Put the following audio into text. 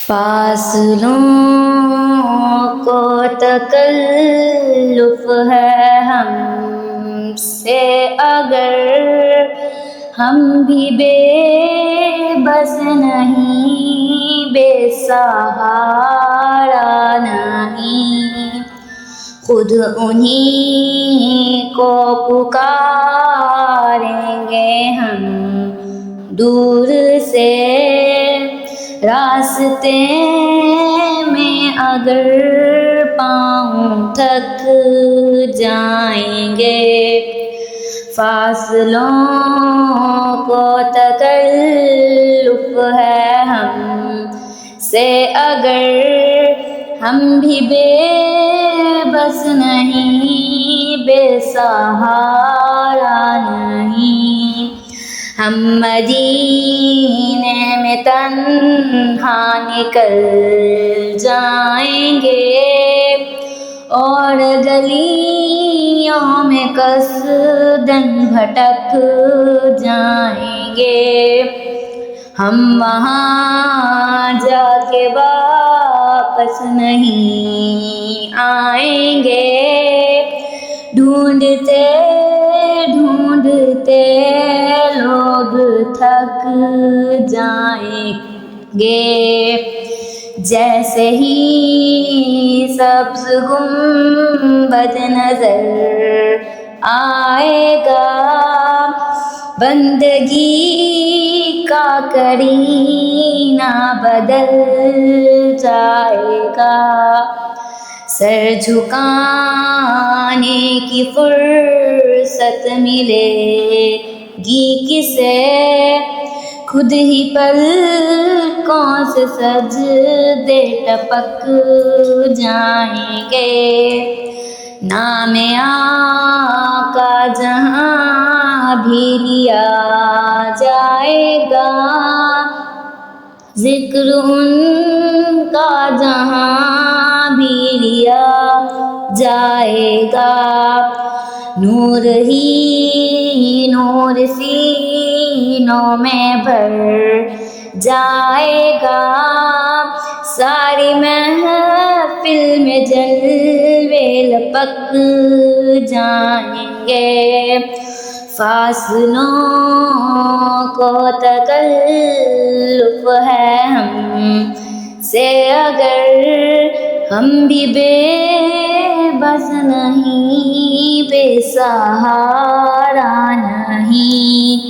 فاصلوں کو تکلف ہے ہم سے اگر ہم بھی بے بس نہیں، بے سہارا نہیں، خود انہی کو پکاریں گے ہم دور سے، راستے میں اگر پاؤں تھک جائیں گے۔ فاصلوں کو تکلف ہے ہم سے اگر ہم بھی بے بس نہیں، بے سہارا نہیں، ہم مدینے میں تنہا نکل جائیں گے اور گلیوں میں قصداً بھٹک جائیں گے۔ ہم وہاں جا کے واپس نہیں آئیں گے، ڈھونڈتے ڈھونڈتے لوگ تھک جائیں گے۔ جیسے ہی سبز گنبد نظر آئے گا، بندگی کا کرینہ بدل جائے گا، سر جھکانے کی فرصت ملے گی کسے، خود ہی پلکوں سے سجدے ٹپک جائیں گے۔ نام آقا جہاں بھی لیا جائے گا، ذکر ان کا جہاں بھی لیا جائے گا، نور ہی نور سینوں میں بھر جائے گا، ساری محفل میں جلوے لپک جائیں گے۔ فاصلوں کو تکلف ہے ہم سے اگر ہم بھی بے بس نہیں، بے سہارا نہیں،